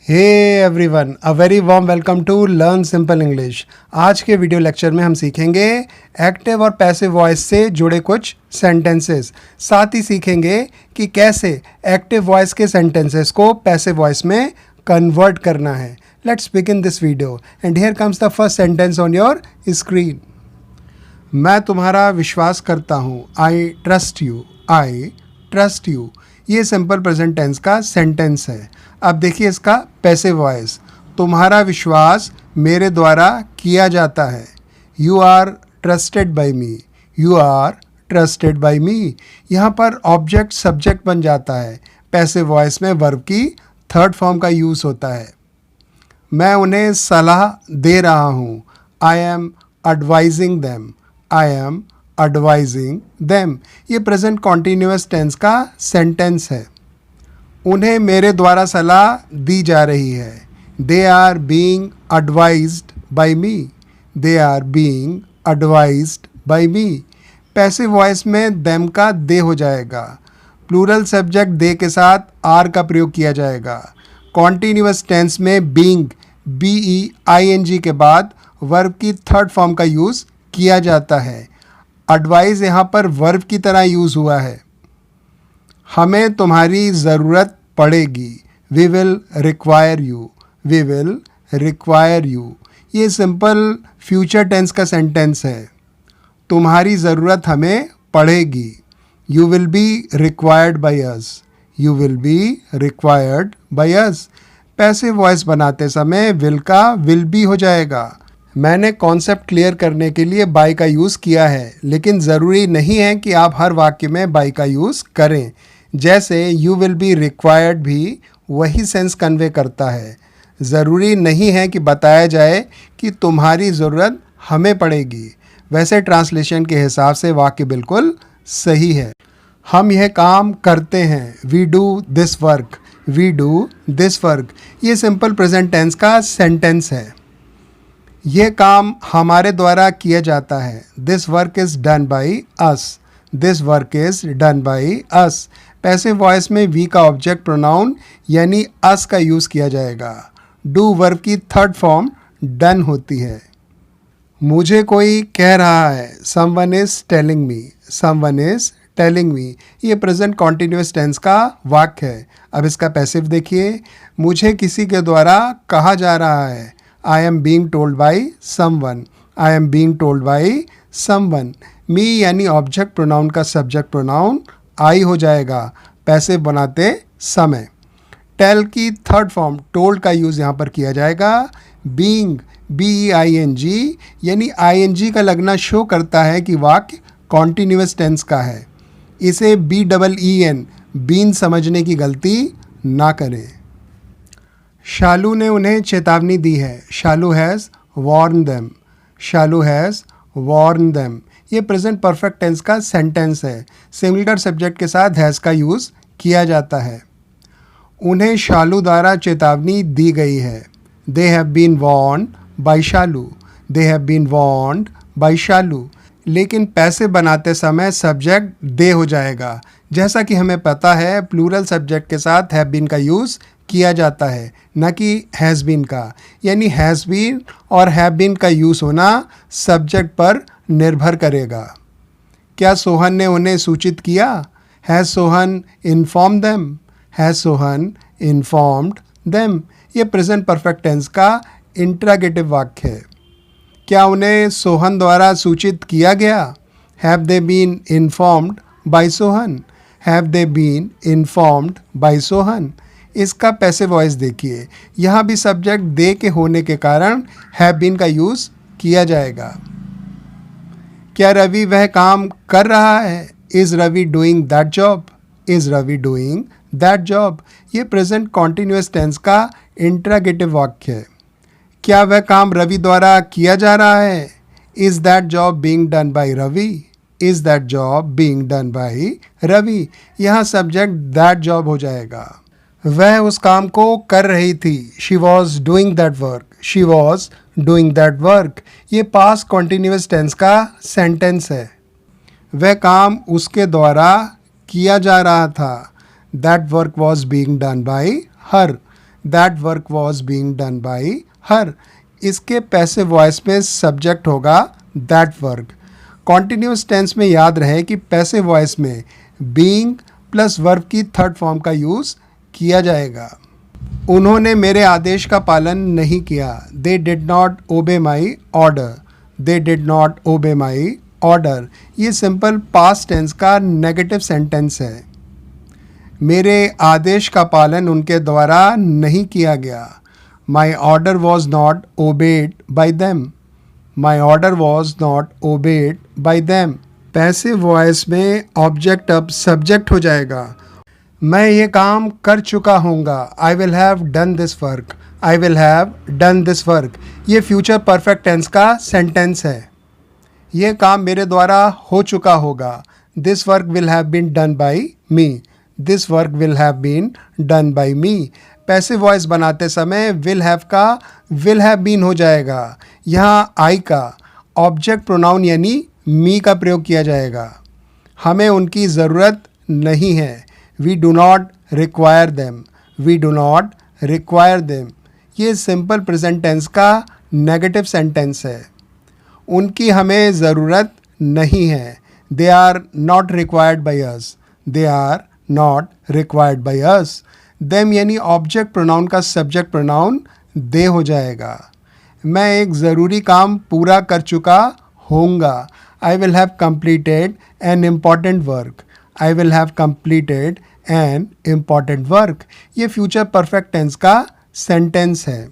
Hey everyone, a very warm welcome to learn simple English. आज के video lecture में हम सीखेंगे एक्टिव और पैसिव वॉइस से जुड़े कुछ सेंटेंसेस। साथ ही सीखेंगे कि कैसे एक्टिव वॉइस के सेंटेंसेस को पैसिव वॉइस में कन्वर्ट करना है। Let's begin this video and here comes the first sentence on your screen. मैं तुम्हारा विश्वास करता हूँ। I trust you. I trust you. ये सिंपल प्रेजेंट टेंस का सेंटेंस है। अब देखिए इसका पैसिव वॉइस। तुम्हारा विश्वास मेरे द्वारा किया जाता है। You are trusted by me. You are trusted by me. यहाँ पर ऑब्जेक्ट सब्जेक्ट बन जाता है। पैसिव वॉइस में वर्ब की थर्ड फॉर्म का यूज़ होता है। मैं उन्हें सलाह दे रहा हूँ। I am advising them. I am advising them. ये प्रेजेंट कॉन्टीन्यूअस टेंस का सेंटेंस है। उन्हें मेरे द्वारा सलाह दी जा रही है। They are being advised by me. They are being advised by me. Passive voice में देम का दे हो जाएगा। प्लूरल सब्जेक्ट दे के साथ आर का प्रयोग किया जाएगा। कॉन्टीन्यूअस टेंस में बीइंग BEING के बाद वर्ब की थर्ड फॉर्म का यूज़ किया जाता है। एडवाइज यहाँ पर वर्ब की तरह यूज़ हुआ है। हमें तुम्हारी ज़रूरत पड़ेगी। We will require you. We will require you. ये सिंपल फ्यूचर टेंस का सेंटेंस है। तुम्हारी ज़रूरत हमें पड़ेगी। You will be required by us. You will be required by us. Passive voice बनाते समय विल का विल बी हो जाएगा। मैंने कॉन्सेप्ट क्लियर करने के लिए बाय का यूज़ किया है, लेकिन ज़रूरी नहीं है कि आप हर वाक्य में बाय का यूज़ करें। जैसे यू विल बी रिक्वायर्ड भी वही सेंस कन्वे करता है। ज़रूरी नहीं है कि बताया जाए कि तुम्हारी ज़रूरत हमें पड़ेगी। वैसे ट्रांसलेशन के हिसाब से वाक्य बिल्कुल सही है। हम यह काम करते हैं। We do this work. We do this work. ये सिंपल प्रेजेंट टेंस का सेंटेंस है। यह काम हमारे द्वारा किया जाता है। This work is done by us. This work is done by us. Passive voice में वी का ऑब्जेक्ट प्रोनाउन यानी अस का यूज़ किया जाएगा। डू वर्ब की थर्ड फॉर्म डन होती है। मुझे कोई कह रहा है। Someone is telling me. Someone is telling मी। ये प्रेजेंट कॉन्टीन्यूअस टेंस का वाक्य है। अब इसका पैसिव देखिए। मुझे किसी के द्वारा कहा जा रहा है। I am being told by someone. I am being told by someone. Me यानी ऑब्जेक्ट प्रोनाउन का सब्जेक्ट प्रोनाउन आई हो जाएगा पैसिव बनाते समय। टेल की थर्ड फॉर्म टोल्ड का यूज़ यहाँ पर किया जाएगा। बीइंग BEING यानी ING का लगना शो करता है कि वाक्य कॉन्टीन्यूअस टेंस का है। इसे BEEN बीन समझने की गलती ना करें। शालू ने उन्हें चेतावनी दी है। Shalu has warned them. Shalu has warned them. ये प्रेजेंट परफेक्ट टेंस का सेंटेंस है। सिंगुलर सब्जेक्ट के साथ हैज़ का यूज़ किया जाता है। उन्हें शालू द्वारा चेतावनी दी गई है। They have been warned by Shalu. They have been warned by Shalu. लेकिन पैसिव बनाते समय सब्जेक्ट दे हो जाएगा। जैसा कि हमें पता है प्लूरल सब्जेक्ट के साथ हैव बीन का यूज़ किया जाता है, न कि हैज़ बीन का। यानी हैज़ बीन और हैव बीन का यूज़ होना सब्जेक्ट पर निर्भर करेगा। क्या सोहन ने उन्हें सूचित किया? Has Sohan inform them? Has Sohan informed them? ये प्रेजेंट परफेक्ट टेंस का इंट्रागेटिव वाक्य है। क्या उन्हें सोहन द्वारा सूचित किया गया? Have they been informed by Sohan? Have they been informed by Sohan? इसका पैसिव वॉइस देखिए। यहाँ भी सब्जेक्ट दे के होने के कारण हैव बीन का यूज़ किया जाएगा। क्या रवि वह काम कर रहा है? Is Ravi doing that job? Is Ravi doing that job? ये प्रेजेंट कॉन्टीन्यूअस टेंस का इंट्रागेटिव वाक्य है। क्या वह काम रवि द्वारा किया जा रहा है? Is that job being done by Ravi? Is that job being done by Ravi? यहाँ सब्जेक्ट दैट जॉब हो जाएगा। वह उस काम को कर रही थी। She was doing that work. She was doing that work. ये पास्ट कॉन्टीन्यूअस टेंस का सेंटेंस है। वह काम उसके द्वारा किया जा रहा था। That work was being done bye her. That work was being done by her. इसके पैसिव वॉइस में सब्जेक्ट होगा दैट वर्क। कॉन्टिन्यूस टेंस में याद रहे कि पैसिव वॉइस में बीइंग प्लस वर्ब की थर्ड फॉर्म का यूज़ किया जाएगा। उन्होंने मेरे आदेश का पालन नहीं किया। They did not obey my order. They did not obey my order. ये सिंपल पास्ट टेंस का नेगेटिव सेंटेंस है। मेरे आदेश का पालन उनके द्वारा नहीं किया गया। My order was not obeyed by them. My order was not obeyed by them. Passive voice में ऑब्जेक्ट अब सब्जेक्ट हो जाएगा। मैं ये काम कर चुका हूँगा। I will have done this work. I will have done this work. ये फ्यूचर परफेक्ट टेंस का सेंटेंस है। ये काम मेरे द्वारा हो चुका होगा। This work will have been done by me. This work will have been done by me. Passive voice बनाते समय विल हैव का विल हैव बीन हो जाएगा। यहाँ आई का ऑब्जेक्ट प्रोनाउन यानी मी का प्रयोग किया जाएगा। हमें उनकी ज़रूरत नहीं है। We do not require them. We do not require them. ये सिंपल प्रेजेंट टेंस का नेगेटिव सेंटेंस है। उनकी हमें ज़रूरत नहीं है। They are not required by us. They are not required by us. Them यानी ऑब्जेक्ट प्रोनाउन का सब्जेक्ट प्रोनाउन दे हो जाएगा। मैं एक ज़रूरी काम पूरा कर चुका होऊंगा। आई will have completed N important work. I will have completed N important work. ये फ्यूचर परफेक्ट टेंस का सेंटेंस है।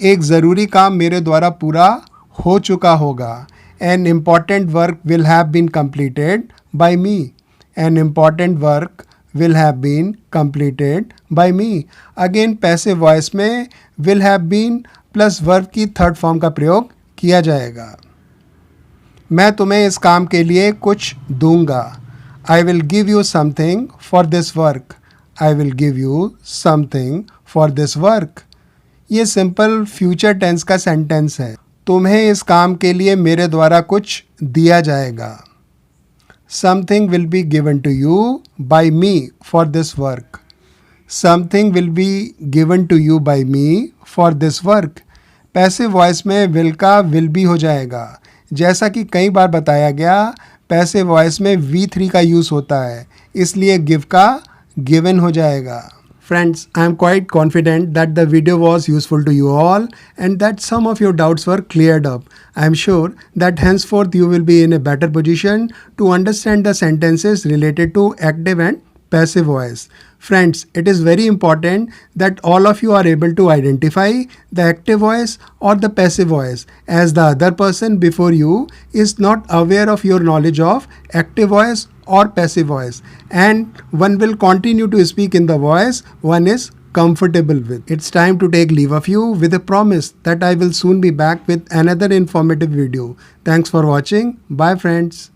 एक ज़रूरी काम मेरे द्वारा पूरा हो चुका होगा। An important work will have been completed by me. An important work will have been completed by me. Again passive voice में will have been plus verb की थर्ड फॉर्म का प्रयोग किया जाएगा। मैं तुम्हें इस काम के लिए कुछ दूंगा। I will give you something for this work. I will give you something for this work. ये सिंपल फ्यूचर टेंस का सेंटेंस है। तुम्हें इस काम के लिए मेरे द्वारा कुछ दिया जाएगा। Something will be given to you by me for this work. Something will be given to you by me for this work. Passive voice में will का will be हो जाएगा। जैसा कि कई बार बताया गया, पैसिव वॉइस में V3 का यूज़ होता है, इसलिए give का given हो जाएगा। Friends, I am quite confident that the video was useful to you all and that some of your doubts were cleared up. I am sure that henceforth you will be in a better position to understand the sentences related to active and passive voice. Friends, it is very important that all of you are able to identify the active voice or the passive voice, as the other person before you is not aware of your knowledge of active voice or passive voice, and one will continue to speak in the voice one is comfortable with. It's time to take leave of you with a promise that I will soon be back with another informative video. Thanks for watching. Bye friends.